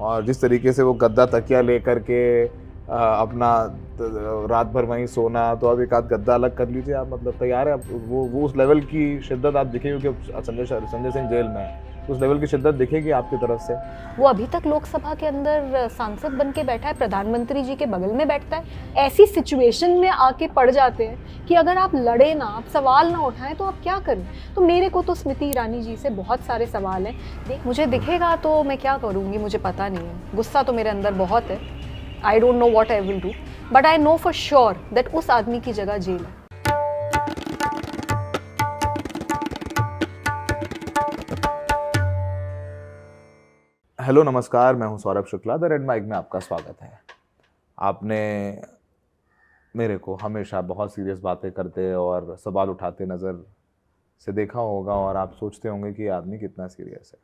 और जिस तरीके से वो गद्दा तकिया लेकर के अपना रात भर वहीं सोना, तो अब एक आध गद्दा अलग कर लीजिए आप, मतलब तैयार है आप। वो उस लेवल की शिद्दत आप दिखेगी, क्योंकि संजय सिंह जेल में है, उस लेवल की शिद्दत दिखेगी आपकी तरफ से। वो अभी तक लोकसभा के अंदर सांसद बन के बैठा है, प्रधानमंत्री जी के बगल में बैठता है। ऐसी सिचुएशन में आके पड़ जाते हैं कि अगर आप लड़े ना, आप सवाल ना उठाएं तो आप क्या करें। तो मेरे को तो स्मृति ईरानी जी से बहुत सारे सवाल हैं। मुझे दिखेगा तो मैं क्या करूँगी, मुझे पता नहीं है। गुस्सा तो मेरे अंदर बहुत है। I don't know what I will do, but I know for sure that उस आदमी की जगह जेल है। हेलो नमस्कार, मैं हूं Saurabh Shukla. The Red Mic में आपका स्वागत है। आपने मेरे को हमेशा बहुत सीरियस बातें करते और सवाल उठाते नज़र से देखा होगा, और आप सोचते होंगे कि ये आदमी कितना सीरियस है।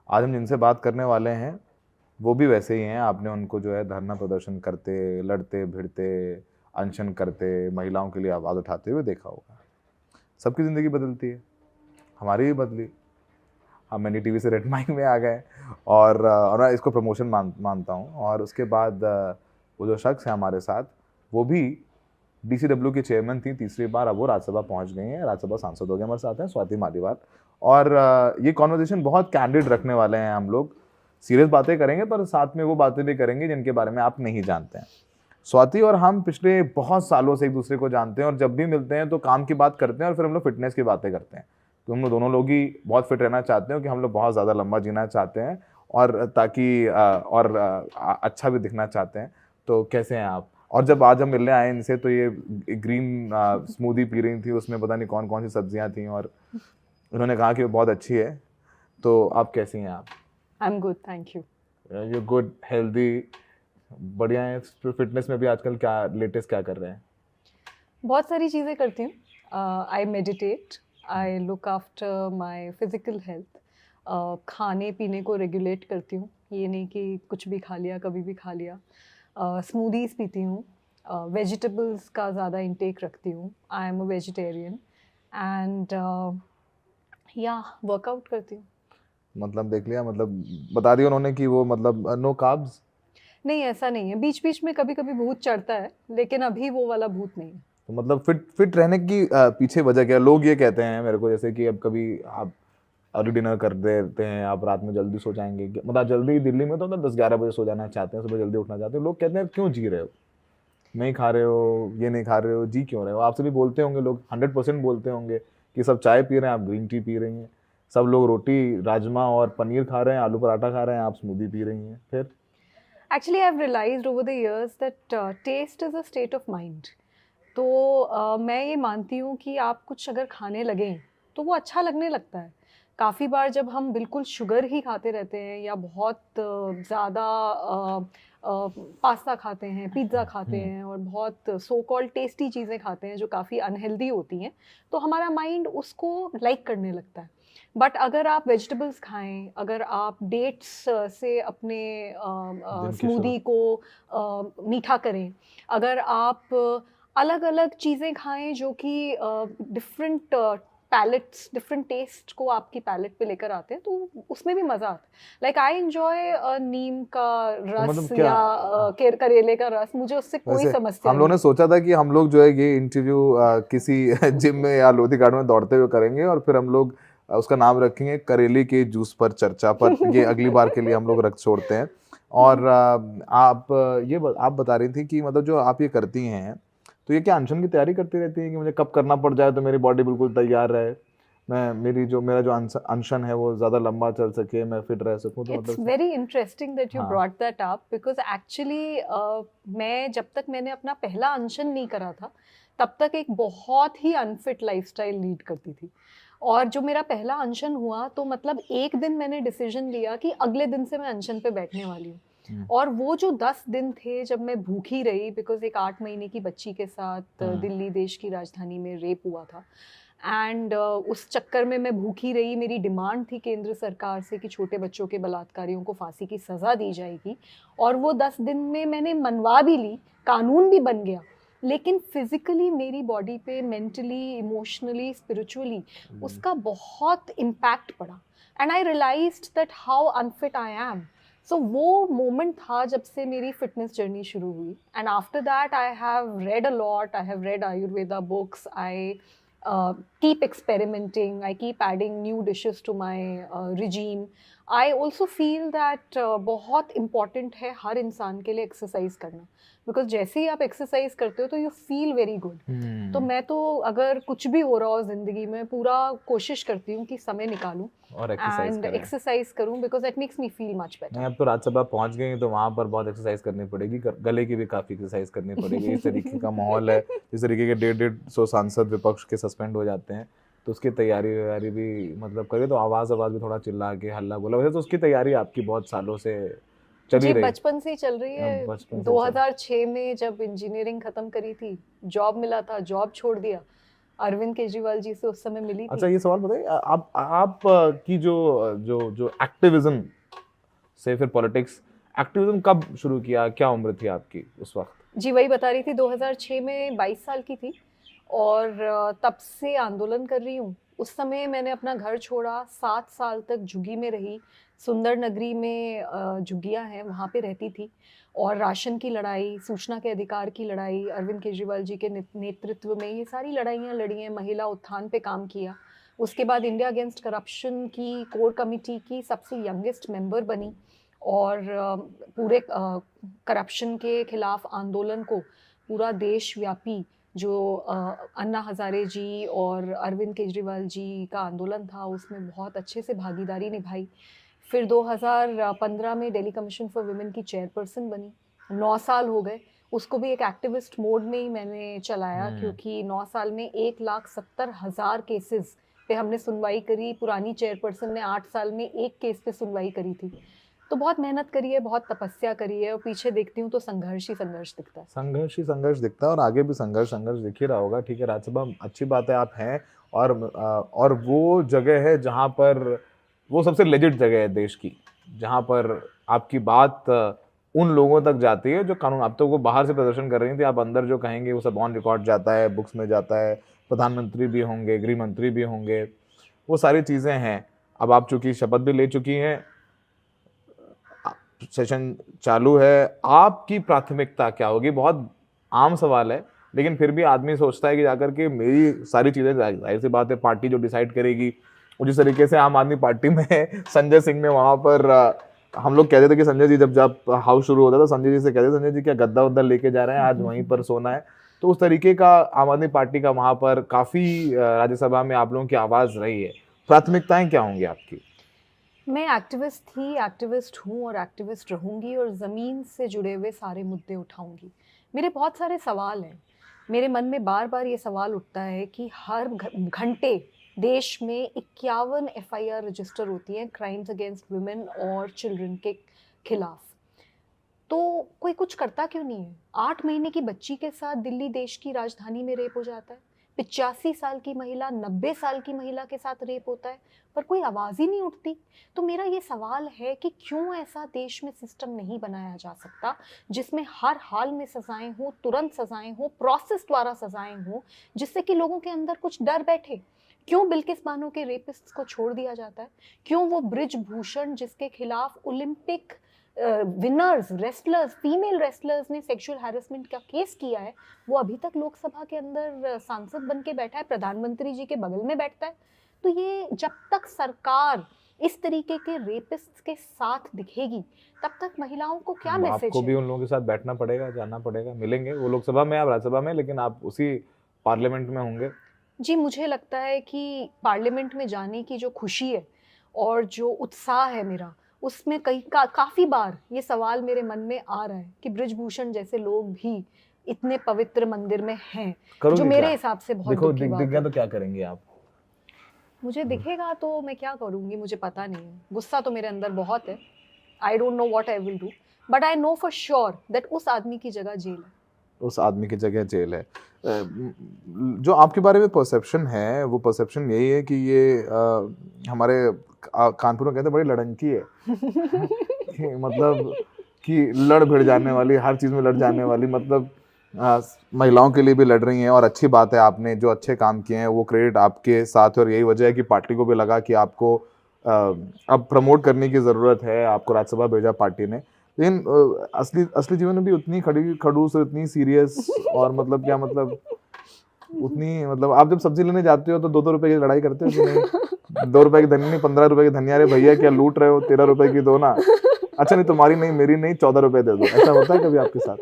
आज हम जिनसे बात करने वाले हैं वो भी वैसे ही हैं। आपने उनको जो है धरना प्रदर्शन करते, लड़ते भिड़ते, अनशन करते, महिलाओं के लिए आवाज़ उठाते हुए देखा होगा। सबकी ज़िंदगी बदलती है, हमारी भी बदली। हम मैंने टीवी से रेड माइक में आ गए, और मैं इसको प्रमोशन मानता हूँ। और उसके बाद वो जो शख्स है हमारे साथ, वो भी DCW की चेयरमैन थी तीसरी बार, अब वो राज्यसभा पहुँच गई हैं, राज्यसभा सांसद हो गए। हमारे साथ हैं स्वाति मालीवाल। और ये कॉन्वर्सेशन बहुत कैंडिड रखने वाले हैं हम लोग। सीरियस बातें करेंगे, पर साथ में वो बातें भी करेंगे जिनके बारे में आप नहीं जानते हैं। स्वाति और हम पिछले बहुत सालों से एक दूसरे को जानते हैं, और जब भी मिलते हैं तो काम की बात करते हैं, और फिर हम लोग फिटनेस की बातें करते हैं। तो हम लोग दोनों लोग ही बहुत फिट रहना चाहते हैं, कि हम लोग बहुत ज़्यादा लंबा जीना चाहते हैं, और ताकि अच्छा भी दिखना चाहते हैं। तो कैसे हैं आप? और जब आज हम मिलने आए इनसे, तो ये ग्रीन स्मूदी पी रही थी, उसमें पता नहीं कौन कौन सी सब्जियां थी, और उन्होंने कहा कि वो बहुत अच्छी है। तो आप कैसी हैं आप? I am good, thank you. You good, healthy, बढ़िया है। फिटनेस में भी आजकल क्या लेटेस्ट क्या कर रहे हैं? बहुत सारी चीज़ें करती हूँ। I meditate, I look after my physical health. खाने पीने को रेगुलेट करती हूँ, ये नहीं कि कुछ भी खा लिया, कभी भी खा लिया। स्मूदीज़ पीती हूँ, वेजिटेबल्स का ज़्यादा इंटेक रखती हूँ। I am a vegetarian and या वर्कआउट करती हूँ। मतलब देख लिया, मतलब बता दिया उन्होंने कि वो मतलब नो कार्ब्स। नहीं, ऐसा नहीं है। बीच बीच में कभी कभी भूत चढ़ता है, लेकिन अभी वो वाला भूत नहीं है। तो मतलब फिट रहने की पीछे वजह क्या? लोग ये कहते हैं मेरे को, जैसे कि अब कभी आप अर्ली डिनर कर देते हैं, आप रात में जल्दी सो जाएंगे, मतलब जल्दी दिल्ली में तो 10-11 बजे सो जाना चाहते हैं, सुबह जल्दी उठना चाहते हैं। लोग कहते हैं क्यों जी रहे हो, नहीं खा रहे हो, ये नहीं खा रहे हो, जी क्यों रहे हो? आपसे भी बोलते होंगे लोग, 100% बोलते होंगे कि सब चाय पी रहे हैं, आप ग्रीन टी पी रही हैं। सब लोग रोटी राजमा और पनीर खा रहे हैं, आलू पराठा खा रहे हैं, आप स्मूदी पी रही हैं। फिर Actually, I've realized over the years that taste is a state of mind. तो मैं ये मानती हूँ कि आप कुछ अगर खाने लगें तो वो अच्छा लगने लगता है। काफ़ी बार जब हम बिल्कुल शुगर ही खाते रहते हैं या बहुत ज़्यादा पास्ता खाते हैं, पिज़्ज़ा खाते हैं और बहुत सो कॉल्ड टेस्टी चीज़ें खाते हैं जो काफ़ी अनहेल्दी होती हैं, तो हमारा माइंड उसको लाइक करने लगता है। बट अगर आप वेजिटेबल्स खाएं, अगर आप डेट्स से अपने स्मूदी को मीठा करें, अगर आप अलग अलग चीज़ें खाएं जो कि डिफरेंट पैलेट्स, डिफरेंट टेस्ट को आपकी पैलेट पे लेकर आते हैं, तो उसमें भी मज़ा आता है। लाइक आई एंजॉय नीम का रस मतलब क्या, या करेले का रस, मुझे उससे कोई वैसे समस्या हम लोगों नहीं। ने सोचा था कि हम लोग जो है ये इंटरव्यू किसी जिम में या लोधी गार्डन में दौड़ते हुए करेंगे, और फिर हम लोग उसका नाम रखेंगे करेले के जूस पर चर्चा, पर ये अगली बार के लिए हम लोग रख छोड़ते हैं। और आप आप बता रही थी कि मतलब जो आप ये करती हैं, तो ये क्या अनशन की तैयारी करती रहती है कि मुझे कब करना पड़ जाए तो मेरी बॉडी बिल्कुल तैयार रहे, मैं मेरा जो अनशन है वो ज़्यादा लंबा चल सके, मैं फिट रह सकूं? तो इट्स मतलब वेरी इंटरेस्टिंग दैट यू हाँ, brought that up, because actually मैं जब तक मैंने अपना पहला अनशन नहीं करा था, तब तक एक बहुत ही अनफिट लाइफस्टाइल लीड करती थी। और जो मेरा पहला अनशन हुआ, तो मतलब एक दिन मैंने डिसीजन लिया कि अगले दिन से मैं अनशन पे बैठने वाली हूँ। और वो जो 10 दिन थे जब मैं भूखी रही, बिकॉज एक 8 महीने की बच्ची के साथ दिल्ली देश की राजधानी में रेप हुआ था, एंड उस चक्कर में मैं भूखी रही। मेरी डिमांड थी केंद्र सरकार से कि छोटे बच्चों के बलात्कारियों को फांसी की सज़ा दी जाएगी, और वो 10 दिन में मैंने मनवा भी ली, कानून भी बन गया। लेकिन फिजिकली मेरी बॉडी पे मेंटली, इमोशनली, स्पिरिचुअली उसका बहुत इम्पैक्ट पड़ा, and I realized that how unfit I am. So वो मोमेंट था जब से मेरी फिटनेस जर्नी शुरू हुई. And after that I have read a lot, I have read Ayurveda books, I keep experimenting, I keep adding new dishes to my regime. I also feel that बहुत important है हर इंसान के लिए एक्सरसाइज करना, because जैसे ही आप एक्सरसाइज करते हो तो यू फील वेरी गुड. तो मैं तो अगर कुछ भी हो रहा हो जिंदगी में, पूरा कोशिश करती हूँ कि समय निकालूं और एक्सरसाइज एंड करें. एक्सरसाइज करूं, because it makes me feel much नहीं, बेटर. अब तो राज्यसभा पहुंच गए हैं, तो वहां पर बहुत एक्सरसाइज करनी पड़ेगी, गले की भी काफी एक्सरसाइज करनी पड़ेगी. इस तरीके का माहौल है, जिस तरीके के 150 सांसद विपक्ष के सस्पेंड हो जाते हैं, तो उसकी तैयारी वैयारी भी मतलब करे, तो आवाज भी थोड़ा चिल्ला के हल्ला बोला. वैसे तो उसकी तैयारी आपकी बहुत सालों से चली जी रही. बचपन से ही चल रही है. बचपन से 2006 में जब इंजीनियरिंग खत्म करी थी, जॉब मिला था, जॉब छोड़ दिया. अरविंद केजरीवाल जी से उस समय मिली अच्छा, थी. ये सवाल बताइए, आप की जो जो जो एक्टिविज्म से फिर पॉलिटिक्स, एक्टिविज्म कब शुरू किया, क्या उम्र थी आपकी उस वक्त? जी वही बता रही थी, 2006 में 22 साल की थी और तब से आंदोलन कर रही हूँ. उस समय मैंने अपना घर छोड़ा, 7 साल तक झुग्गी में रही. सुंदर नगरी में झुग्गियाँ हैं, वहाँ पे रहती थी. और राशन की लड़ाई, सूचना के अधिकार की लड़ाई, अरविंद केजरीवाल जी के नेतृत्व में ये सारी लड़ाइयाँ लड़ी हैं. महिला उत्थान पे काम किया. उसके बाद इंडिया अगेंस्ट करप्शन की कोर कमेटी की सबसे यंगेस्ट मेंबर बनी और पूरे करप्शन के खिलाफ आंदोलन को पूरा देशव्यापी जो अन्ना हजारे जी और अरविंद केजरीवाल जी का आंदोलन था, उसमें बहुत अच्छे से भागीदारी निभाई. फिर 2015 में दिल्ली कमीशन फॉर वुमेन की चेयरपर्सन बनी. 9 साल हो गए. उसको भी एक एक्टिविस्ट मोड में ही मैंने चलाया, क्योंकि 9 साल में 1,70,000 केसेस पे हमने सुनवाई करी. पुरानी चेयरपर्सन ने 8 साल में एक केस पे सुनवाई करी थी. तो बहुत मेहनत करी है, बहुत तपस्या करी है, और पीछे देखती हूँ तो संघर्ष ही संघर्ष दिखता है. संघर्ष ही संघर्ष दिखता है, और आगे भी संघर्ष दिख ही रहा होगा. ठीक है, राज्यसभा अच्छी बात है, आप हैं. और वो जगह है जहाँ पर, वो सबसे लेजिट जगह है देश की, जहाँ पर आपकी बात उन लोगों तक जाती है जो कानून. आप तो वो बाहर से प्रदर्शन कर रही थी, आप अंदर जो कहेंगे वो सब ऑन रिकॉर्ड जाता है, बुक्स में जाता है. प्रधानमंत्री भी होंगे, गृह मंत्री भी होंगे, वो सारी चीज़ें हैं. अब आप चूंकि शपथ भी ले चुकी हैं, सेशन चालू है, आपकी प्राथमिकता क्या होगी? बहुत आम सवाल है, लेकिन फिर भी आदमी सोचता है कि जाकर के मेरी सारी चीज़ें, जाहिर सी बात है पार्टी जो डिसाइड करेगी. और जिस तरीके से आम आदमी पार्टी में संजय सिंह ने वहाँ पर, हम लोग कहते थे कि संजय जी जब हाउस शुरू होता था, संजय जी से कहते, संजय जी क्या गद्दा वद्दा लेके जा रहे हैं, आज वहीं पर सोना है. तो उस तरीके का आम आदमी पार्टी का वहाँ पर काफ़ी राज्यसभा में आप लोगों की आवाज़ रही है. प्राथमिकताएं क्या होंगी आपकी? मैं एक्टिविस्ट थी, एक्टिविस्ट हूँ और एक्टिविस्ट रहूँगी, और ज़मीन से जुड़े हुए सारे मुद्दे उठाऊँगी. मेरे बहुत सारे सवाल हैं. मेरे मन में बार बार ये सवाल उठता है कि हर घंटे देश में 51 FIR रजिस्टर होती हैं क्राइम्स अगेंस्ट वुमेन और चिल्ड्रन के खिलाफ. तो कोई कुछ करता क्यों नहीं है? 8 महीने की बच्ची के साथ दिल्ली देश की राजधानी में रेप हो जाता है. 85 साल की महिला, 90 साल की महिला के साथ रेप होता है, पर कोई आवाज़ ही नहीं उठती. तो मेरा ये सवाल है कि क्यों ऐसा देश में सिस्टम नहीं बनाया जा सकता जिसमें हर हाल में सजाएं हो, तुरंत सजाएं हो, प्रोसेस द्वारा सजाएं हो, जिससे कि लोगों के अंदर कुछ डर बैठे. क्यों बिल्किस बानो के रेपिस्ट्स को छोड़ दिया जाता है? क्यों वो ब्रिज भूषण, जिसके खिलाफ Olympic winners, wrestlers, female wrestlers ने सेक्सुअल हैरेसमेंट का केस किया है, वो अभी तक लोकसभा के अंदर सांसद बन के बैठा है, प्रधानमंत्री जी के बगल में बैठता है. तो ये जब तक सरकार इस तरीके के रेपिस्ट्स के साथ दिखेगी, तब तक महिलाओं को क्या मैसेज है? आपको भी उन लोगों के साथ बैठना पड़ेगा, जाना पड़ेगा. मिलेंगे वो लोकसभा में, आप राज्यसभा में, लेकिन आप उसी पार्लियामेंट में होंगे. जी, मुझे लगता है कि पार्लियामेंट में जाने की जो खुशी है और जो उत्साह है मेरा, उसमें काफ़ी बार ये सवाल मेरे मन में आ रहा है कि ब्रिजभूषण जैसे लोग भी इतने पवित्र मंदिर में हैं, जो मेरे हिसाब से बहुत देखो, दुख की बात दिख गया है. तो क्या करेंगे आप? मुझे दिखेगा तो मैं क्या करूँगी मुझे पता नहीं है. गुस्सा तो मेरे अंदर बहुत है. I don't know what I will do, but I know for sure that उस आदमी की जगह जेल है. उस आदमी की जगह जेल है. जो आपके बारे में परसेप्शन है, वो परसेप्शन यही है कि ये हमारे कानपुर में कहते हैं बड़ी लड़नकी है. कि मतलब कि लड़ भिड़ जाने वाली, हर चीज़ में लड़ जाने वाली, मतलब महिलाओं के लिए भी लड़ रही हैं. और अच्छी बात है, आपने जो अच्छे काम किए हैं वो क्रेडिट आपके साथ है, और यही वजह है कि पार्टी को भी लगा कि आपको अब प्रमोट करने की ज़रूरत है, आपको राज्यसभा भेजा पार्टी ने, लेकिन असली असली जीवन में भी उतनी खड़ूस और इतनी सीरियस और मतलब क्या मतलब उतनी मतलब आप जब सब्जी लेने जाते हो तो 2-2 रुपए की लड़ाई करते हो कि नहीं, 2 रुपए की धनिया नहीं 15 रुपए की धनिया, अरे भैया क्या लूट रहे हो, 13 रुपए की दो ना, अच्छा नहीं तुम्हारी नहीं मेरी नहीं 14 रुपए दे दो, ऐसा होता है कभी आपके साथ?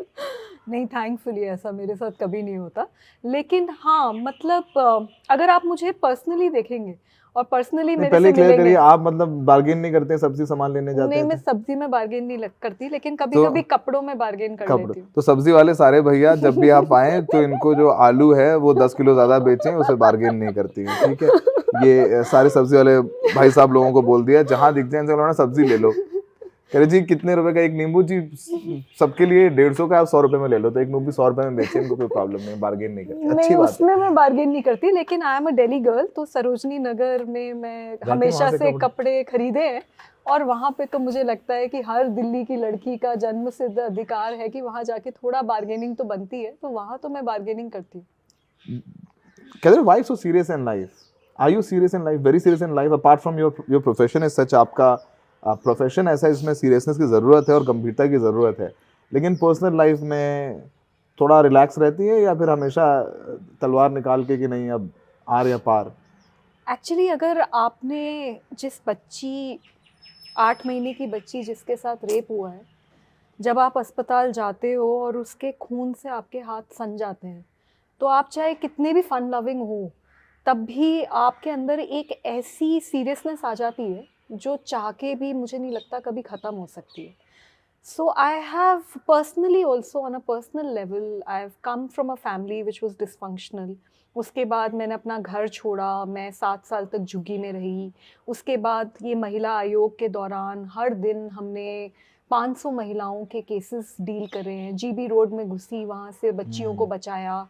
नहीं, थैंकफुली ऐसा मेरे साथ कभी नहीं होता। लेकिन हाँ, मतलब अगर आप मुझे पर्सनली देखेंगे और पर्सनली नहीं मेरे पहले से क्लियर करिए, मिलेंगे, आप मतलब बार्गेन नहीं करते, सब्जी सामान लेने जाते नहीं हैं मैं तो? सब्जी में बार्गेन नहीं करती, लेकिन कभी तो कभी कपड़ों में बार्गेन कर कपड़े लेती हूँ। तो सब्जी वाले सारे भैया जब भी आप आए तो इनको जो आलू है वो 10 किलो ज्यादा बेचें, उसे बार्गेन नहीं करती हैं, ठीक है? ये सारे सब्जी वाले भाई साहब लोगों को बोल दिया, जहां दिख जाए इनसे बोलना सब्जी ले लो, कह रहे जी कितने रुपए का एक नींबू जी, सबके लिए 150 का, आप 100 रुपए में ले लो, तो एक नींबू 100 रुपए में बेचे, इनको कोई प्रॉब्लम नहीं, बार्गेन नहीं करते, नहीं, अच्छी बात है। उसमें मैं बार्गेन नहीं करती, लेकिन I am a Delhi girl, तो सरोजनी नगर में मैं जाते हमेशा वहां से से कपड़े? कपड़े खरीदे हैं। और वहाँ पे तो मुझे लगता है कि हर दिल्ली की लड़की का जन्म सिद्ध अधिकार है कि वहाँ जाके थोड़ा बार्गेनिंग तो बनती है, तो वहाँ तो मैं बार्गेनिंग करती हूँ। कहते why so serious in life? Are you serious in life? Very serious in life? Apart from your profession is such, आपका प्रोफेशन ऐसा है इसमें सीरियसनेस की ज़रूरत है और गंभीरता की ज़रूरत है, लेकिन पर्सनल लाइफ में थोड़ा रिलैक्स रहती है या फिर हमेशा तलवार निकाल के कि नहीं अब आर या पार? एक्चुअली अगर आपने जिस बच्ची 8 महीने की बच्ची जिसके साथ रेप हुआ है, जब आप अस्पताल जाते हो और उसके खून से आपके हाथ सन जाते हैं, तो आप चाहे कितने भी फन लविंग हो, तब भी आपके अंदर एक ऐसी सीरियसनेस आ जाती है जो चाह के भी मुझे नहीं लगता कभी ख़त्म हो सकती है। So I have personally also on a personal level, I have come from a family which was dysfunctional. उसके बाद मैंने अपना घर छोड़ा, मैं 7 साल तक झुग्गी में रही। उसके बाद ये महिला आयोग के दौरान हर दिन हमने 500 महिलाओं के केसेस डील करे हैं। जीबी रोड में घुसी, वहाँ से बच्चियों को बचाया।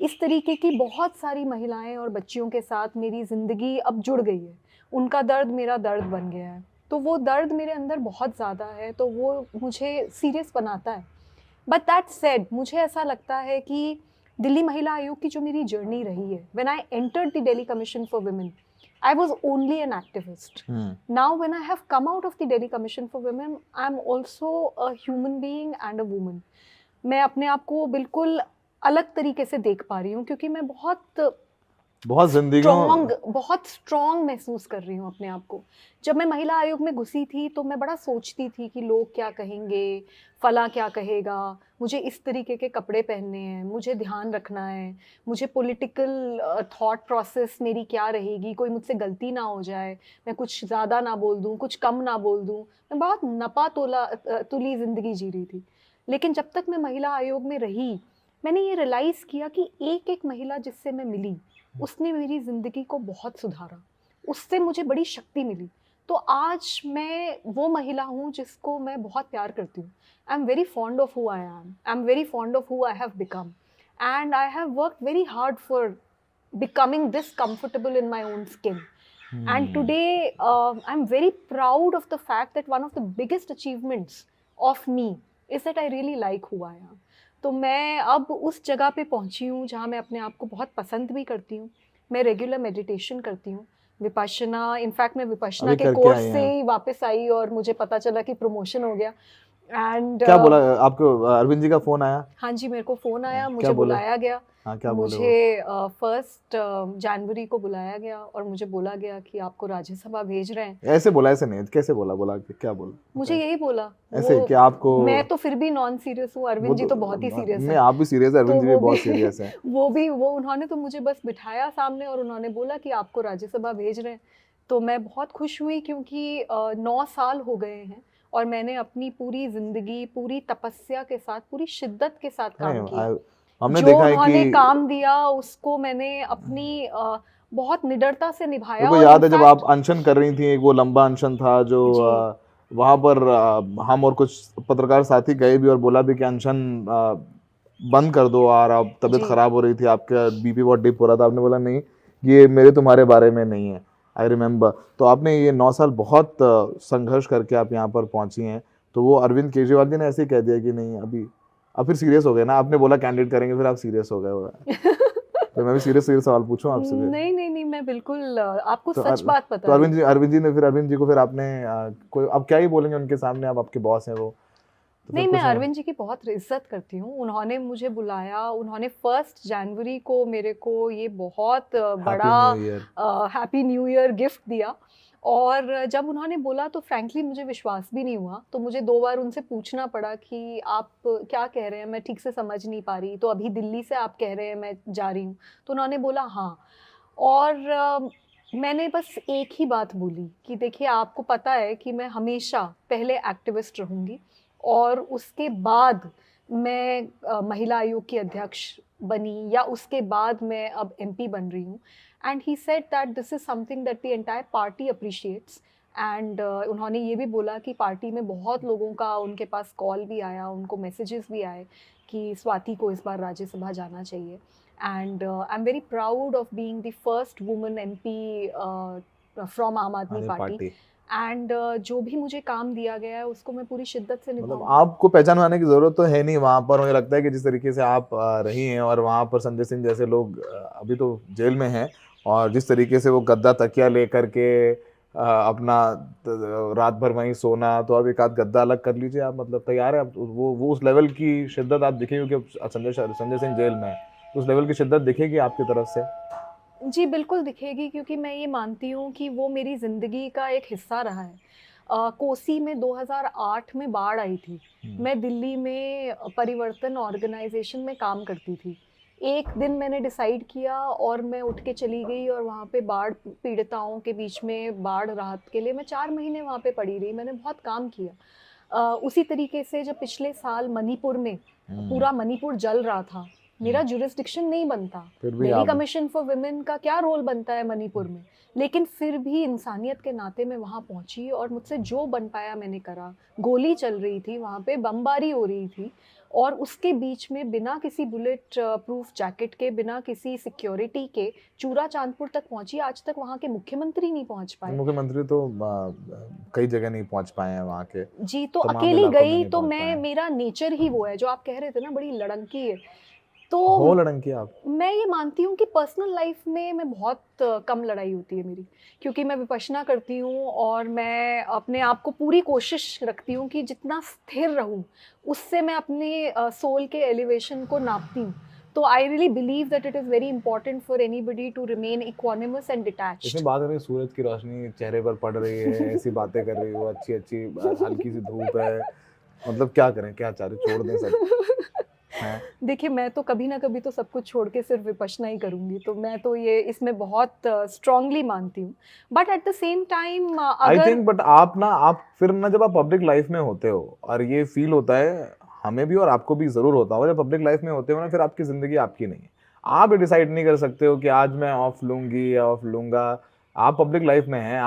इस तरीके की बहुत सारी महिलाएं और बच्चियों के साथ मेरी ज़िंदगी अब जुड़ गई है। उनका दर्द मेरा दर्द बन गया है, तो वो दर्द मेरे अंदर बहुत ज़्यादा है, तो वो मुझे सीरियस बनाता है। बट दैट सेड, मुझे ऐसा लगता है कि दिल्ली महिला आयोग की जो मेरी जर्नी रही है, when I entered the Delhi commission for women, I was only an activist. Now, when I have come out of the Delhi Commission for Women, I'm also a human being and a woman. मैं अपने आप को बिल्कुल अलग तरीके से देख पा रही हूँ, क्योंकि मैं बहुत स्ट्रॉन्ग महसूस कर रही हूँ अपने आप को। जब मैं महिला आयोग में घुसी थी तो मैं बड़ा सोचती थी कि लोग क्या कहेंगे, फला क्या कहेगा, मुझे इस तरीके के कपड़े पहनने हैं, मुझे ध्यान रखना है, मुझे पॉलिटिकल थॉट प्रोसेस मेरी क्या रहेगी, कोई मुझसे गलती ना हो जाए, मैं कुछ ज़्यादा ना बोल दूँ, कुछ कम ना बोल दूँ। मैं बहुत नपा तुली ज़िंदगी जी रही थी। लेकिन जब तक मैं महिला आयोग में रही, मैंने ये रियलाइज़ किया कि एक एक महिला जिससे मैं मिली, उसने मेरी ज़िंदगी को बहुत सुधारा, उससे मुझे बड़ी शक्ति मिली। तो आज मैं वो महिला हूँ जिसको मैं बहुत प्यार करती हूँ। I am very fond of who I am, I am very fond of who I have become, and I have worked very hard for becoming this comfortable in my own skin. And today, I'm very proud of the fact that one of the biggest achievements of me is that I really like who I am. तो मैं अब उस जगह पे पहुंची हूँ जहाँ मैं अपने आप को बहुत पसंद भी करती हूँ। मैं रेगुलर मेडिटेशन करती हूँ, विपश्यना, इनफैक्ट मैं विपश्यना अभी के करके कोर्स आई से हैं? ही वापस आई और मुझे पता चला कि प्रमोशन हो गया। एंड क्या बोला आपको? अरविंद जी का फोन आया? हाँ जी, मेरे को फ़ोन आया, क्या मुझे बोले? बुलाया गया। हाँ क्या बोले वो? मुझे 1 जनवरी को बुलाया गया और मुझे बोला गया कि आपको राज्यसभा भेज रहे हैं। ऐसे बोला, ऐसे नहीं, कैसे बोला? बोला कि क्या बोला? मुझे यही बोला। ऐसे कि आपको, मैं तो फिर भी नॉन सीरियस हूँ, अरविंद जी तो बहुत ही सीरियस नहीं है। आप भी सीरियस है, अरविंद तो जी भी बहुत सीरियस है। वो उन्होंने तो मुझे बस बिठाया सामने और उन्होंने बोला कि आपको राज्यसभा भेज रहे हैं। तो मैं बहुत खुश हुई, क्योंकि 9 साल हो गए हैं और मैंने अपनी पूरी ज़िंदगी, पूरी तपस्या के साथ, पूरी शिद्दत के साथ काम किया। हमने जो देखा है उन्होंने कि काम दिया उसको मैंने अपनी बहुत निडरता से निभाया। मेरे को और याद है जब इनफैक्ट आप अनशन कर रही थी, एक वो लंबा अनशन था जो जी, वहां पर हम और कुछ पत्रकार साथी गए भी और बोला भी कि अनशन बंद कर दो, और अब तबीयत जी, खराब हो रही थी, आपका बीपी बहुत डिप हो रहा था, आपने बोला नहीं ये मेरे तुम्हारे बारे में नहीं है, आई रिमेम्बर। तो आपने ये 9 साल बहुत संघर्ष करके आप यहाँ पर पहुंची हैं। तो वो अरविंद केजरीवाल जी ने ऐसे ही कह दिया कि नहीं अभी, अब फिर सीरियस हो गए ना, आपने बोला कैंडिडेट करेंगे, फिर आप सीरियस हो गए हो। तो मैं भी सीरियस सवाल पूछूं आपसे फिर? नहीं नहीं नहीं, मैं बिल्कुल आपको तो सच बात तो पता है। अरविंद जी को फिर आपने कोई अब क्या ही बोलेंगे उनके सामने, अब आपके बॉस हैं वो, तो फिर नहीं, मैं कुछ अरविंद जी की बहुत इज्जत करती हूँ। उन्होंने मुझे बुलाया, उन्होंने 1 जनवरी को मेरे को ये बहुत हैप्पी बड़ा new year. Happy new year gift दिया। और जब उन्होंने बोला तो फ्रैंकली मुझे विश्वास भी नहीं हुआ, तो मुझे 2 बार उनसे पूछना पड़ा कि आप क्या कह रहे हैं, मैं ठीक से समझ नहीं पा रही, तो अभी दिल्ली से आप कह रहे हैं मैं जा रही हूँ? तो उन्होंने बोला हाँ। और मैंने बस एक ही बात बोली कि देखिए, आपको पता है कि मैं हमेशा पहले एक्टिविस्ट रहूँगी और उसके बाद मैं महिला आयोग की अध्यक्ष बनी, या उसके बाद मैं अब एमपी बन रही हूँ। And he said that this is something that the entire party appreciates. And उन्होंने ये भी बोला कि पार्टी में बहुत लोगों का उनके पास कॉल भी आया, उनको मैसेजेस भी आए कि स्वाति को इस बार राज्यसभा जाना चाहिए। And I am very proud of being the first woman MP from आम आदमी आदमी पार्टी। पार्टी। एंड जो भी मुझे काम दिया गया है उसको मैं पूरी शिद्दत से मतलब निभाऊंगी। आपको पहचान बनाने की जरूरत तो है नहीं वहां पर, मुझे लगता है कि जिस तरीके से आप रही हैं, और वहां पर संजय सिंह जैसे लोग अभी तो जेल में हैं, और जिस तरीके से वो गद्दा तकिया लेकर के अपना रात भर वहीं सोना, तो अब एक आध गद्दा अलग कर लीजिए आप, मतलब तैयार है आप, वो उस लेवल की शिद्दत आप दिखेगी, क्योंकि संजय सिंह जेल में है, तो उस लेवल की शिद्दत दिखेगी आपकी तरफ से? जी, बिल्कुल दिखेगी, क्योंकि मैं ये मानती हूँ कि वो मेरी ज़िंदगी का एक हिस्सा रहा है। कोसी में 2008 में बाढ़ आई थी। मैं दिल्ली में परिवर्तन ऑर्गेनाइज़ेशन में काम करती थी। एक दिन मैंने डिसाइड किया और मैं उठ के चली गई, और वहाँ पे बाढ़ पीड़िताओं के बीच में बाढ़ राहत के लिए मैं 4 महीने वहाँ पे पड़ी रही। मैंने बहुत काम किया। उसी तरीके से जब पिछले साल मणिपुर में पूरा मणिपुर जल रहा था, मेरा जुरिस्डिक्शन नहीं बनता। फिर भी दिल्ली आप कमीशन फॉर वुमेन का क्या रोल बनता है मणिपुर में? लेकिन फिर भी इंसानियत के नाते मैं वहाँ पहुँची और मुझसे जो बन पाया मैंने करा। गोली चल रही थी वहाँ पे, बमबारी हो रही थी, और उसके बीच में बिना किसी बुलेट प्रूफ जैकेट के, बिना किसी सिक्योरिटी के चूरा चांदपुर तक पहुँची। आज तक वहाँ के मुख्यमंत्री नहीं पहुँच पाए। मुख्यमंत्री तो कई जगह नहीं पहुंच पाए हैं वहाँ के, जी, तो तमाम अकेली इलाकों में गई नहीं तो पहुंच पाए मैं, हैं। मेरा नेचर ही वो है जो आप कह रहे थे ना, बड़ी लड़नकी है। तो हो लड़नकी आप? मैं ये मानती हूँ कि पर्सनल लाइफ में मैं बहुत कम लड़ाई होती है मेरी, क्योंकि मैं विपश्यना करती हूँ और मैं अपने आप को पूरी कोशिश रखती हूँ कि जितना स्थिर रहूँ, उससे मैं अपने सोल के एलिवेशन को नापती हूँ। तो I really believe that it is very important for anybody to remain equanimous and इसमें डिटैच्ड। बात करें, सूरज की रोशनी चेहरे पर पड़ रही है, ऐसी बातें कर रही हो, अच्छी अच्छी हल्की सी धूप है, मतलब क्या करें, क्या चाह रहे, छोड़ दें सब हैं? देखिए, मैं तो कभी ना कभी तो सब कुछ छोड़ के सिर्फ विपश्यना ही करूँगी, तो मैं तो ये इसमें बहुत स्ट्रांगली मानती हूँ। But at the same time I अगर थिंक, बट आप फिर ना, जब आप पब्लिक लाइफ में होते हो, और ये फील होता है हमें भी और आपको भी जरूर होता होगा, जब पब्लिक लाइफ में होते हो ना, फिर आपकी जिंदगी आपकी नहीं है। आप ये डिसाइड नहीं कर सकते हो कि आज मैं ऑफ लूंगी या ऑफ लूंगा। आप पब्लिक लाइफ में हैं,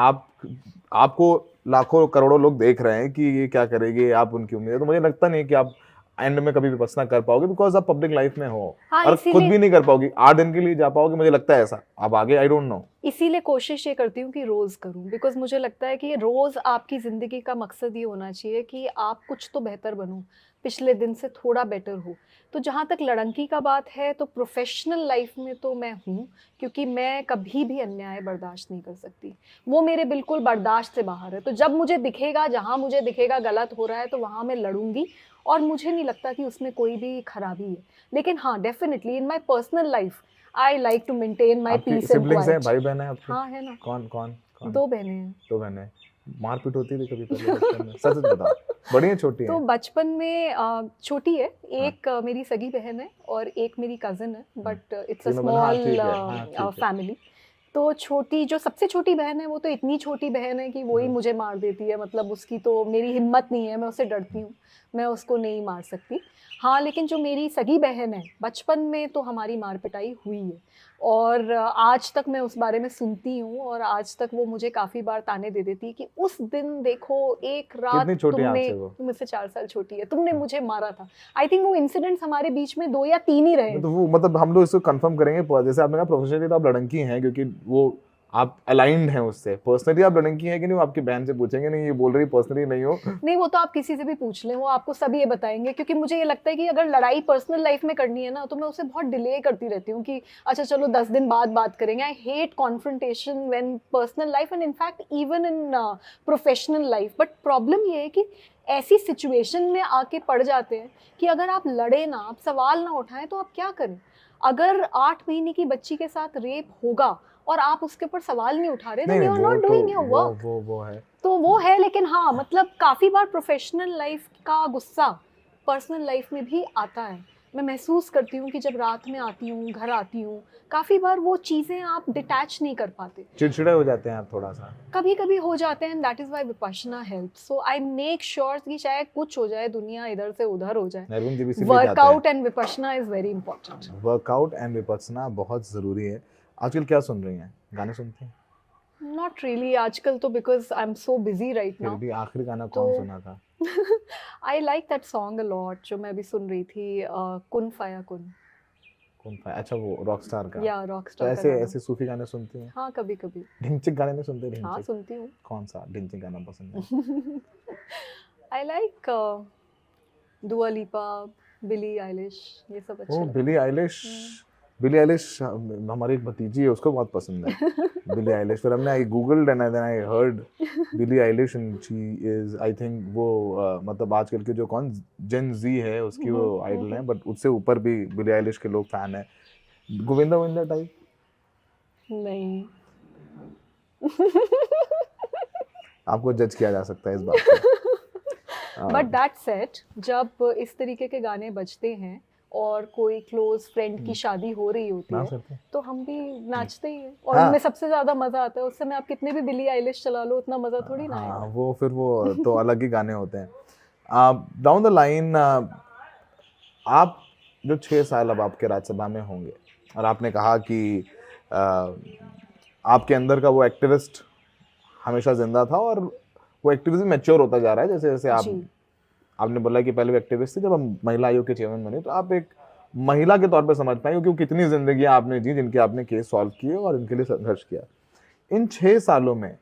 आपको लाखों करोड़ों लोग देख रहे हैं कि ये क्या करेगी, आप उनकी उम्मीद है, तो मुझे लगता नहीं कि आप एंड में कभी विपස්සना कर पाओगे, बिकॉज आप पब्लिक लाइफ में हो, हाँ, और खुद इसीलिए भी नहीं कर पाओगी, 8 दिन के लिए जा पाओगे, मुझे लगता है ऐसा। अब आगे आई डोंट नो। इसीलिए कोशिश ये करती हूँ कि रोज़ करूँ, बिकॉज़ मुझे लगता है कि रोज़ आपकी ज़िंदगी का मकसद ये होना चाहिए कि आप कुछ तो बेहतर बनो, पिछले दिन से थोड़ा बेटर हो। तो जहाँ तक लड़नकी का बात है, तो प्रोफ़ेशनल लाइफ़ में तो मैं हूँ, क्योंकि मैं कभी भी अन्याय बर्दाश्त नहीं कर सकती। वो मेरे बिल्कुल बर्दाश्त से बाहर है। तो जब मुझे दिखेगा, जहाँ मुझे दिखेगा गलत हो रहा है, तो वहाँ मैं लड़ूँगी, और मुझे नहीं लगता कि उसमें कोई भी खराबी है। लेकिन हाँ, definitely in my personal life I like to maintain my आपकी पीस एंड सिबलिंग्स हैं, क्वाइट। भाई बहन है आपके? हाँ, है ना। कौन कौन कौन? 2 बहनें हैं। 2 बहनें। मारपीट होती थी कभी पहले बचपन में? सच सच बताओ, बड़ी हैं छोटी तो हैं? बचपन में छोटी है, हाँ। एक मेरी सगी बहन है और एक मेरी कज़िन है, बट इट्स अ तीनों बहन, हाँ स्मॉल ठीक है, हाँ ठीक है। फैमिली। तो छोटी, जो सबसे छोटी बहन है, वो तो इतनी छोटी बहन है कि वो ही मुझे मार देती है, मतलब उसकी तो मेरी हिम्मत नहीं है, मैं उससे डरती हूँ, मैं उसको नहीं मार सकती। हाँ, लेकिन जो मेरी सगी बहन है, बचपन में तो हमारी मार-पिटाई हुई है, और आज तक मैं उस बारे में सुनती हूँ, और आज तक वो मुझे काफ़ी बार ताने दे देती है कि उस दिन देखो, एक रात कितनी छोटी हैं तुमने, आपसे वो? तुम मुझसे 4 साल छोटी है, तुमने मुझे मारा था। आई थिंक वो इंसिडेंट्स हमारे बीच में 2 या 3 ही रहे नहीं हैं। तो वो, मतलब हम लोग इसको कंफर्म करेंगे, जैसे आपने कहा प्रोफेशनली तो आप लड़की हैं, क्योंकि वो आप अलाइंड हैं उससे, पर्सनली आप लड़की हैं कि नहीं, वो आपकी बहन से पूछेंगे नहीं ये बोल रही पर्सनली नहीं हो। नहीं, वो तो आप किसी से भी पूछ लें, वो आपको सब ये बताएंगे, क्योंकि मुझे ये लगता है कि अगर लड़ाई पर्सनल लाइफ में करनी है ना, तो मैं उसे बहुत डिले करती रहती हूँ कि अच्छा चलो 10 दिन बाद बात करेंगे। I hate confrontation when personal life and in fact even in professional life. But problem ये है कि ऐसी सिचुएशन में आके पड़ जाते हैं कि अगर आप लड़े ना, आप सवाल ना उठाएं, तो आप क्या करें? अगर 8 महीने की बच्ची के साथ रेप होगा और आप उसके ऊपर सवाल नहीं उठा रहे, नहीं then you are वो not तो doing your work। वो है। तो वो है, लेकिन हाँ, मतलब काफ़ी बार प्रोफेशनल लाइफ का गुस्सा पर्सनल लाइफ में भी आता है। मैं महसूस करती हूँ कि जब रात में आती हूँ, घर आती हूँ, काफ़ी बार वो चीज़ें आप डिटैच नहीं कर पाते, चिड़चिड़े हो जाते हैं आप थोड़ा सा। कभी कभी हो जाते हैं। That is why Vipassana help. So I make sure कि चाहे कुछ हो जाए, दुनिया इधर से उधर हो जाए, नरविन जी भी इसीलिए जाते हैं। Workout and Vipassana is very important. Workout and Vipassana बहुत ज़रूरी है। आजकल क्या सुन रही हैं, गाने सुनती हैं? नॉट रियली आजकल तो, because I am so busy right फिर नाउ। भी आखिरी गाना तो कौन सुना था? I like that song a lot, जो मैं अभी सुन रही थी, कुन फाया कुन। कौन था? अच्छा वो रॉकस्टार का। या तो रॉकस्टार का ऐसे गाना। ऐसे सूफी गाने सुनती हैं? हाँ, कभी कभी। ढिंचिक गाने नहीं सुनते? हाँ, ढिंचिक सुनती हूँ। कौन सा ढिंचिक गाना पसंद है? आई लाइक दुआ लिपा, बिली आइलिश, ये सब अच्छे ओ लगते बिली आइलिश। बिली आइलिश हमारी एक भतीजी है, उसको बहुत पसंद है बिली आइलिश। फिर हमने I googled and then I heard Billie Eilish and she is I think वो मतलब आजकल के जो कौन जेन जी है उसकी वो आइडल है, बट उससे ऊपर भी बिली आइलिश के लोग फैन है। गोविंदा गोविंदा टाइप? नहीं। आपको जज किया जा सकता है इस बात पे। बट दैट सेट, जब इस तरीके के गाने बजते हैं और कोई क्लोज फ्रेंड की शादी हो रही होती नाच है, सकते हैं। तो हम भी नाचते ही हैं। और हाँ। उनमें सबसे ज्यादा मजा आता है, उस समय आप कितने भी बिली आइलिश चला लो, उतना मजा थोड़ी ना हाँ आएगा। वो फिर वो तो अलग ही गाने होते हैं। डाउन द लाइन आप जो 6 साल अब आपके राज्यसभा में होंगे और आपने कहा कि आपके अंदर का वो एक्टिविस्ट हमेशा जिंदा था और वो एक्टिविज्म मैच्योर होता जा रहा है जैसे जैसे जी। आपने बोला कि पहले वो एक्टिविस्ट थे, जब हम महिला आयोग के चेयरमैन बने तो आप एक महिला के तौर पे समझ पाए क्योंकि कितनी जिंदगियां आपने जी जिनके आपने केस सॉल्व किए और इनके लिए संघर्ष किया। इन 6 सालों में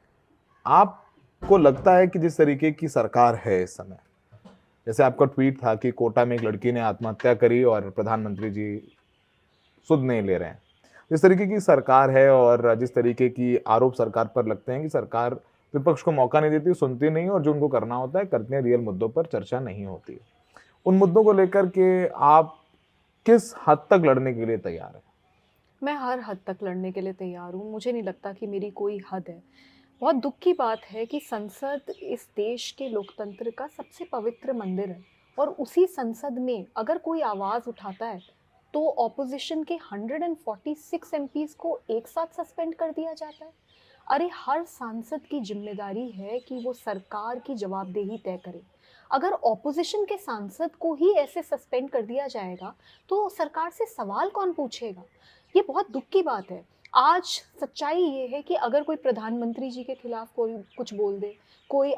आपको लगता है कि जिस तरीके की सरकार है इस समय, जैसे आपका ट्वीट था कि कोटा में एक लड़की ने आत्महत्या करी और प्रधानमंत्री जी सुध नहीं ले रहे हैं, जिस तरीके की सरकार है और जिस तरीके की आरोप सरकार पर लगते हैं कि सरकार विपक्ष को मौका नहीं देती, सुनती नहीं और जो उनको करना होता है करते हैं, रियल मुद्दों पर चर्चा नहीं होती, उन मुद्दों को लेकर के आप किस हद तक लड़ने के लिए तैयार हैं? मैं हर हद तक लड़ने के लिए तैयार हूँ। मुझे नहीं लगता कि मेरी कोई हद है। बहुत दुख की बात है कि संसद इस देश के लोकतंत्र का सबसे पवित्र मंदिर है, और उसी संसद में अगर कोई आवाज़ उठाता है तो ऑपोजिशन के 146 एमपीज को एक साथ सस्पेंड कर दिया जाता है। अरे, हर सांसद की जिम्मेदारी है कि वो सरकार की जवाबदेही तय करे। अगर ऑपोजिशन के सांसद को ही ऐसे सस्पेंड कर दिया जाएगा, तो सरकार से सवाल कौन पूछेगा? ये बहुत दुख की बात है। आज सच्चाई ये है कि अगर कोई प्रधानमंत्री जी के खिलाफ कोई कुछ बोल दे, कोई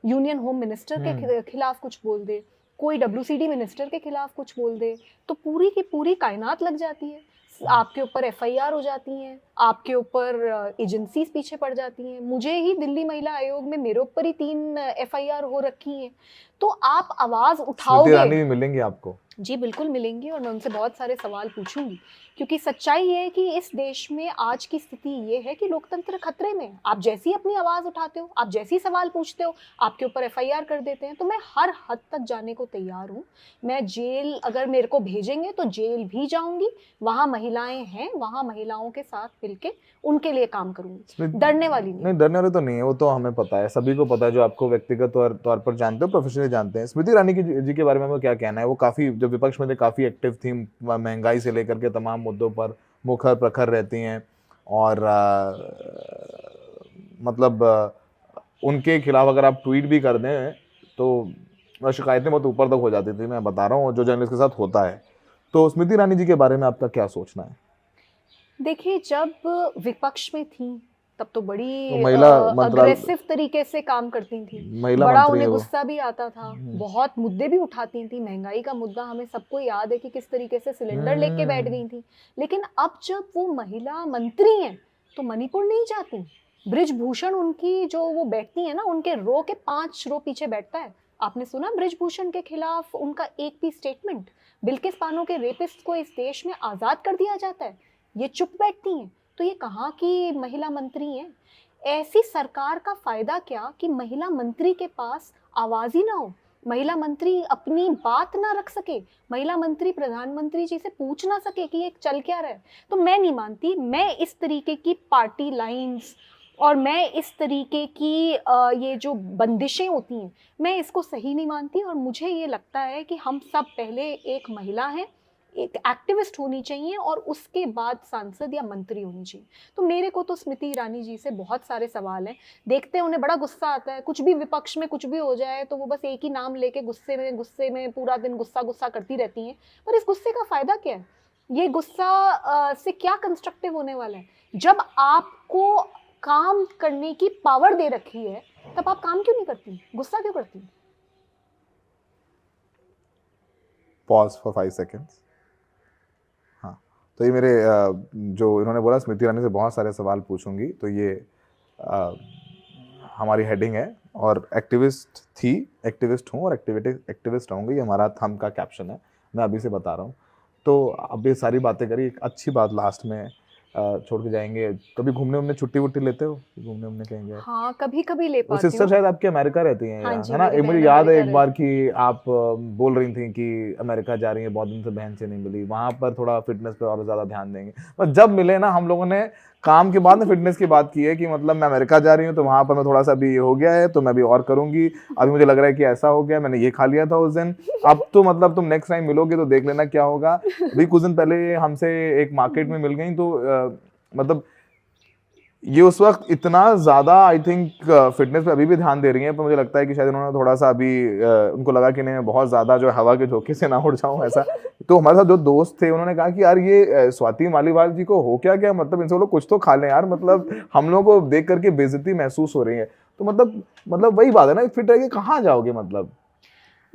यूनियन होम मिनिस्टर के खिलाफ कुछ बोल दे, कोई WCD मिनिस्टर के खिलाफ कुछ बोल दे, तो पूरी की पूरी कायनात लग जाती है। आपके ऊपर FIR हो जाती हैं, आपके ऊपर एजेंसीज पीछे पड़ जाती हैं। मुझे ही दिल्ली महिला आयोग में मेरे ऊपर ही 3 FIR हो रखी हैं। तो आप आवाज़ स्मृति उठाओगे। ईरानी भी मिलेंगी आपको? जी, बिल्कुल मिलेंगी, और मैं उनसे बहुत सारे सवाल पूछूंगी, क्योंकि सच्चाई ये है कि इस देश में आज की स्थिति ये है कि लोकतंत्र खतरे में है। आप जैसी अपनी आवाज़ उठाते हो, आप जैसी सवाल पूछते हो, आपके ऊपर FIR कर देते हैं। तो मैं हर हद तक जाने को तैयार हूँ। मैं जेल, अगर मेरे को भेजेंगे तो जेल भी जाऊंगी। वहाँ महिलाएं हैं, वहाँ महिलाओं के साथ मिलके उनके लिए काम करूंगी। डरने वाली नहीं, डरने वाले तो नहीं है, वो तो हमें पता है, सभी को पता है जो आपको व्यक्तिगत तौर पर जानते हो, प्रोफेशनली जानते हैं। स्मृति ईरानी जी के बारे में क्या कहना है? वो काफी, जब विपक्ष में थे, काफी एक्टिव थी, महंगाई से लेकर के तमाम मुद्दों पर मुखर प्रखर रहती हैं और मतलब उनके खिलाफ अगर आप ट्वीट भी कर दें तो शिकायतें बहुत ऊपर तक हो जाती थी, मैं बता रहा हूँ जो जर्नलिस्ट के साथ होता है। तो स्मृति ईरानी जी के बारे में आपका क्या सोचना है? देखिए, जब विपक्ष में थी तब तो बड़ी तो महिला मंत्रालय, अग्रेसिव तरीके से काम करती थी। महिला बड़ा मंत्री उन्हें है वो। गुस्सा भी आता था, बहुत मुद्दे भी उठाती थी। महंगाई का मुद्दा हमें सबको याद है कि किस तरीके से सिलेंडर लेके बैठ गई थी। लेकिन अब जब वो महिला मंत्री हैं, तो मणिपुर नहीं जाती। ब्रिजभूषण उनकी जो वो बैठती है ना, उनके रो के 5 रो पीछे बैठता है। आपने सुना ब्रिजभूषण के खिलाफ उनका एक भी स्टेटमेंट? बिल्किस बानो के रेपिस्ट को इस देश में आज़ाद कर दिया जाता है, ये चुप बैठती हैं। तो ये कहाँ की महिला मंत्री हैं? ऐसी सरकार का फायदा क्या कि महिला मंत्री के पास आवाज़ ही ना हो, महिला मंत्री अपनी बात ना रख सके, महिला मंत्री प्रधानमंत्री जी से पूछ ना सके कि ये चल क्या रहा है। तो मैं नहीं मानती, मैं इस तरीके की पार्टी लाइंस और मैं इस तरीके की ये जो बंदिशें होती हैं, मैं इसको सही नहीं मानती। और मुझे ये लगता है कि हम सब पहले एक महिला हैं, एक एक्टिविस्ट होनी चाहिए और उसके बाद सांसद या मंत्री होनी चाहिए। तो मेरे को तो स्मृति ईरानी जी से बहुत सारे सवाल हैं। देखते हैं उन्हें बड़ा गुस्सा आता है, कुछ भी विपक्ष में कुछ भी हो जाए तो वो बस एक ही नाम लेके गुस्से में पूरा दिन गुस्सा करती रहती हैं। पर इस गुस्से का फ़ायदा क्या है? ये गुस्सा से क्या कंस्ट्रक्टिव होने वाला है? जब आपको काम करने की पावर दे रखी है तब आप काम क्यों नहीं करती? गुस्सा क्यों करती? Pause for 5 seconds. हाँ, तो ये मेरे जो इन्होंने बोला स्मृति ईरानी से बहुत सारे सवाल पूछूंगी, तो ये हमारी हेडिंग है। और एक्टिविस्ट थी, एक्टिविस्ट हूँ और एक्टिविस्ट रहूँगी, ये हमारा थंब का कैप्शन है, मैं अभी से बता रहा हूँ। तो अब ये सारी बातें करी, एक अच्छी बात लास्ट में छोड़ के जाएंगे। कभी घूमने छुट्टी वुट्टी लेते हो? घूमने कहेंगे? हाँ, कभी ले पाती हूँ। सिस्टर शायद आपके अमेरिका रहती हैं, हाँ है ना? एक मुझे याद है एक बार कि आप बोल रही थी कि अमेरिका जा रही हैं, बहुत दिन से बहन से नहीं मिली, वहाँ पर थोड़ा फिटनेस पे और ज़्यादा ध्यान देंगे। पर जब मिले ना, हम लोगों ने काम के बाद में फिटनेस की बात की है कि मतलब मैं अमेरिका जा रही हूँ तो वहाँ पर मैं थोड़ा सा अभी हो गया है तो मैं अभी और करूँगी, अभी मुझे लग रहा है कि ऐसा हो गया, मैंने ये खा लिया था उस दिन। अब तो मतलब तुम नेक्स्ट टाइम मिलोगे तो देख लेना क्या होगा। अभी कुछ दिन पहले हमसे एक मार्केट में मिल गई, तो मतलब ये उस वक्त इतना ज़्यादा आई थिंक फिटनेस पे अभी भी ध्यान दे रही हैं, पर मुझे लगता है कि शायद उन्होंने थोड़ा सा अभी उनको लगा कि नहीं, मैं बहुत ज़्यादा जो हवा के झोंके से ना उड़ जाऊँ ऐसा। तो हमारे साथ जो दोस्त थे उन्होंने कहा कि यार ये स्वाति मालीवाल जी को हो क्या, मतलब इनसे लोग कुछ तो खा लें यार, मतलब हम लोगों को देख करके बेइज्जती महसूस हो रही है। तो मतलब वही बात है ना, फिट रह के कहाँ जाओगे मतलब।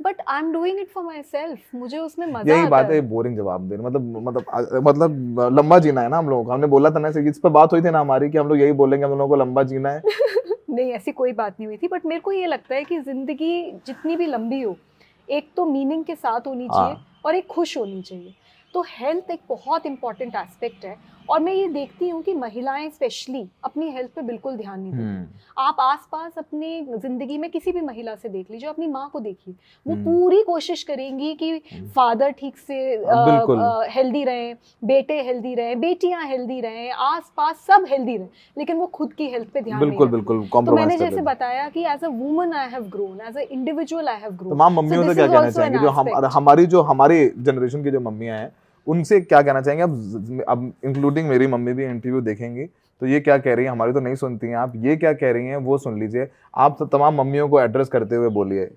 But I am doing it for my self, मुझे उसमें मजा यही आता बात है, बोरिंग जवाब दे रहे, मतलब लंबा जीना है ना हम लोगों को। हमने बोला था ना, इस पर बात हुई थी ना हमारी कि हम लोग यही बोलेंगे, हम लोगों को लंबा जीना है। नहीं, ऐसी कोई बात नहीं हुई थी, बट मेरे को ये लगता है कि जिंदगी जितनी भी लंबी हो, एक तो मीनिंग के साथ होनी चाहिए और एक खुश होनी चाहिए। तो हेल्थ एक बहुत इंपॉर्टेंट एस्पेक्ट है और मैं ये देखती हूँ कि महिलाएं स्पेशली अपनी हेल्थ पे बिल्कुल ध्यान नहीं देती। आप आसपास अपनी जिंदगी में किसी भी महिला से देख लीजिए, अपनी माँ को देखिए, वो पूरी कोशिश करेंगी कि फादर ठीक से हेल्दी रहें, बेटे हेल्दी रहें, बेटियां हेल्दी रहें, आसपास सब हेल्दी रहें, लेकिन वो खुद की हेल्थ पे ध्यान बिल्कुल नहीं बिल्कुल। तो मैंने जैसे बताया कि as a woman I have grown, as a individual I have grown. तमाम मम्मियों से क्या कहना चाहेंगे जो हमारी जनरेशन की जो मम्मियां हैं, उनसे क्या कहना चाहेंगे? अब इंक्लूडिंग मेरी मम्मी भी इंटरव्यू देखेंगी, तो ये क्या कह रही हैं? हमारी तो नहीं सुनती हैं, आप ये क्या कह रही हैं वो सुन लीजिए। आप तमाम मम्मियों को एड्रेस करते हुए बोलिए।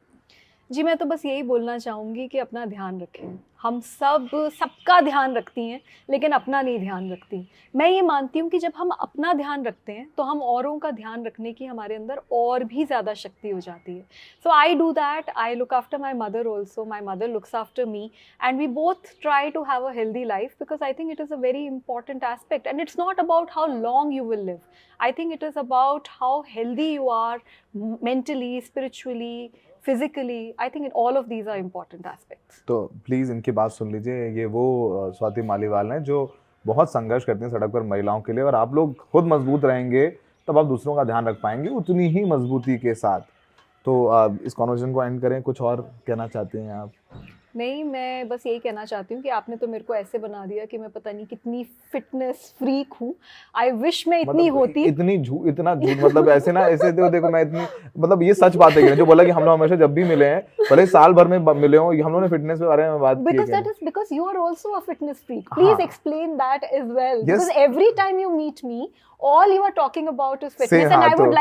जी, मैं तो बस यही बोलना चाहूँगी कि अपना ध्यान रखें। हम सबका ध्यान रखती हैं, लेकिन अपना नहीं ध्यान रखती। मैं ये मानती हूँ कि जब हम अपना ध्यान रखते हैं तो हम औरों का ध्यान रखने की हमारे अंदर और भी ज़्यादा शक्ति हो जाती है। So I do that, I look after my mother also, my mother looks after me, and we both try to have a healthy life because I think it is a very important aspect and it's not about how long you will live. I think it is about how healthy you are mentally, spiritually, physically. I think all of these are important aspects. तो please इनकी बात सुन लीजिए। ये वो स्वाति मालीवाल हैं जो बहुत संघर्ष करती हैं सड़क पर महिलाओं के लिए, और आप लोग खुद मजबूत रहेंगे तब आप दूसरों का ध्यान रख पाएंगे उतनी ही मजबूती के साथ। तो इस कॉन्वर्सेशन को एंड करें। कुछ और कहना चाहते हैं आप? नहीं, मैं बस यही कहना चाहती हूँ कि आपने तो मेरे को ऐसे बना दिया कि मैं पता नहीं कितनी फिटनेस फ्रीक हूँ। आई विश मैं इतनी होती। इतना झूठ मतलब ऐसे ना, ऐसे देखो मैं इतनी, मतलब ये सच बात है जो बोला कि हम लोग हमेशा जब भी मिले हैं, भले साल भर में मिले हो, हम लोगों ने फिटनेस के बारे में बात की है। Because you are also a fitness freak. Please explain that as well. Because every time you meet me, all you are talking about is fitness, and I would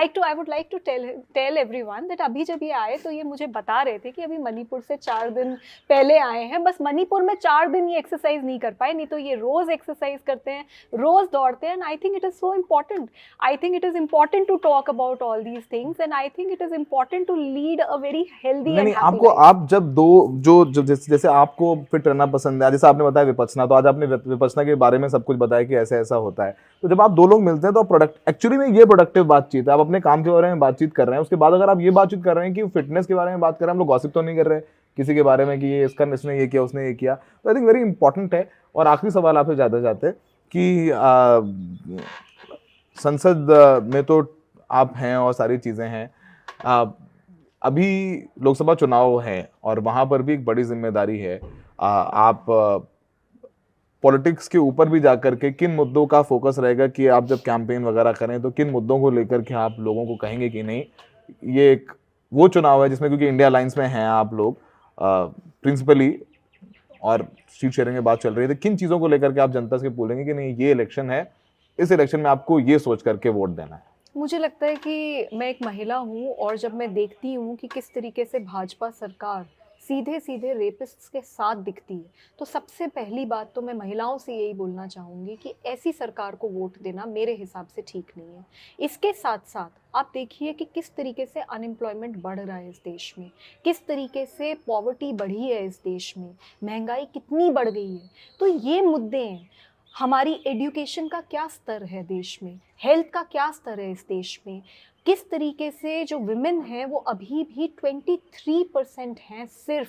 like to tell everyone that अभी जब ये आए तो ये मुझे बता रहे थे कि अभी मणिपुर से 4 दिन पहले पहले आए हैं, बस मणिपुर में 4 दिन ये एक्सरसाइज नहीं कर पाए, नहीं तो ये रोज एक्सरसाइज करते हैं, रोज दौड़ते हैं। And I think it is so important, I think it is important to talk about all these things, and I think it is important to lead a very healthy and नहीं, आपको आप जब दो जो जैसे आपको फिट रहना पसंद है, जैसे आपने बताया विपश्यना, तो आज आपने विपश्यना के बारे में सब कुछ बताया कि ऐसा ऐसा होता है। तो जब आप दो लोग मिलते हैं तो प्रोडक्ट एक्चुअली में ये प्रोडक्टिव बातचीत है। आप अपने काम के बारे में बातचीत कर रहे हैं, उसके बाद अगर आप ये बातचीत कर रहे हैं कि फिटनेस के बारे में बात कर रहे हैं, हम लोग गॉसिप तो नहीं कर रहे किसी के बारे में कि ये इसने ये किया, उसने ये किया। तो आई थिंक वेरी इंपॉर्टेंट है। और आखिरी सवाल आपसे जाते जाते कि संसद में तो आप हैं और सारी चीज़ें हैं, अभी लोकसभा चुनाव है और वहाँ पर भी एक बड़ी जिम्मेदारी है। आप पॉलिटिक्स के ऊपर भी जाकर के किन मुद्दों का फोकस रहेगा कि आप जब कैंपेन वगैरह करें तो किन मुद्दों को लेकर के आप लोगों को कहेंगे कि नहीं, ये एक वो चुनाव है जिसमें, क्योंकि इंडिया अलायंस में हैं आप लोग प्रिंसिपली और सीट शेयरिंग में बात चल रही है, तो किन चीज़ों को लेकर के आप जनता से बोलेंगे कि नहीं, ये इलेक्शन है, इस इलेक्शन में आपको ये सोच करके वोट देना है? मुझे लगता है कि मैं एक महिला हूँ और जब मैं देखती हूँ कि किस तरीके से भाजपा सरकार सीधे सीधे रेपिस्ट्स के साथ दिखती है, तो सबसे पहली बात तो मैं महिलाओं से यही बोलना चाहूँगी कि ऐसी सरकार को वोट देना मेरे हिसाब से ठीक नहीं है। इसके साथ साथ आप देखिए कि किस तरीके से अनएम्प्लॉयमेंट बढ़ रहा है इस देश में, किस तरीके से पॉवर्टी बढ़ी है इस देश में, महंगाई कितनी बढ़ गई है। तो ये मुद्दे हैं। हमारी एजुकेशन का क्या स्तर है देश में, हेल्थ का क्या स्तर है इस देश में, किस तरीके से जो विमेन हैं वो अभी भी 23% हैं सिर्फ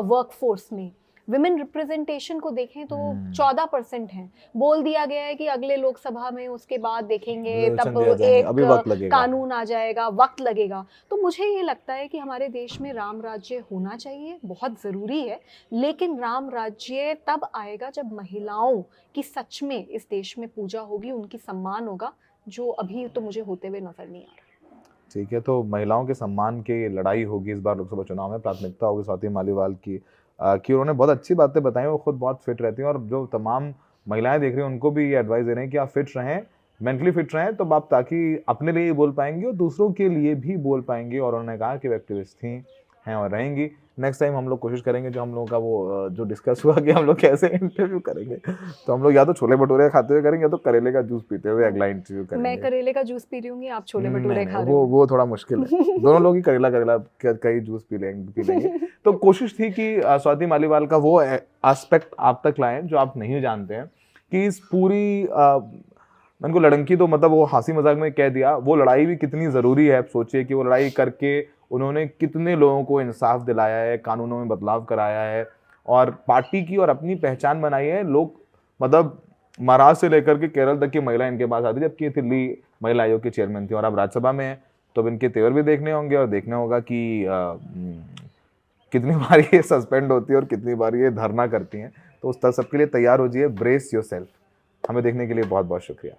वर्कफोर्स में। विमेन रिप्रेजेंटेशन को देखें तो 14% हैं। बोल दिया गया है कि अगले लोकसभा में उसके बाद देखेंगे, तब एक कानून आ जाएगा, वक्त लगेगा। तो मुझे ये लगता है कि हमारे देश में राम राज्य होना चाहिए, बहुत ज़रूरी है, लेकिन राम राज्य तब आएगा जब महिलाओं की सच में इस देश में पूजा होगी, उनकी सम्मान होगा, जो अभी तो मुझे होते हुए नजर नहीं आ रहा। ठीक है, तो महिलाओं के सम्मान की लड़ाई होगी इस बार लोकसभा चुनाव में। प्राथमिकता होगी स्वाति मालीवाल की कि उन्होंने बहुत अच्छी बातें बताई, वो खुद बहुत फिट रहती हैं और जो तमाम महिलाएं देख रही हैं उनको भी ये एडवाइस दे रहे हैं कि आप फिट रहें, मेंटली फिट रहें, तो आप ताकि अपने लिए बोल पाएंगे और दूसरों के लिए भी बोल पाएंगे। और उन्होंने कहा कि वो एक्टिविस्ट थी, हैं और रहेंगी। नेक्स्ट टाइम हम लोग कोशिश करेंगे, जो हम लोगों का वो जो डिस्कस हुआ कि हम लोग कैसे इंटरव्यू करेंगे, तो हम लोग या तो छोले भटूरे खाते हुए करेंगे या तो करेले का जूस पीते हुए अगला इंटरव्यू करेंगे। मैं करेले का जूस पी रही हूँ, आप छोले भटूरे खा रहे हो। वो थोड़ा मुश्किल है। दोनों लोग ही करेला कई जूस पी लेंगे। तो कोशिश थी कि स्वाति मालीवाल का वो एस्पेक्ट आप तक लाएं जो आप नहीं जानते हैं, कि इस पूरी मैंने को लड़की तो मतलब वो हंसी मजाक में कह दिया, वो लड़ाई भी कितनी ज़रूरी है। आप सोचिए कि वो लड़ाई करके उन्होंने कितने लोगों को इंसाफ दिलाया है, कानूनों में बदलाव कराया है और पार्टी की और अपनी पहचान बनाई है। लोग मतलब महाराष्ट्र से लेकर के केरल तक की महिला इनके पास आती, जबकि ये दिल्ली महिला आयोग की चेयरमैन थी और अब राज्यसभा में है। तो अब इनके तेवर भी देखने होंगे और देखना होगा कि कितनी बार ये सस्पेंड होती है और कितनी बार ये धरना करती हैं। तो उस तरह सबके लिए तैयार हो जाइए, ब्रेस योरसेल्फ। हमें देखने के लिए बहुत बहुत शुक्रिया।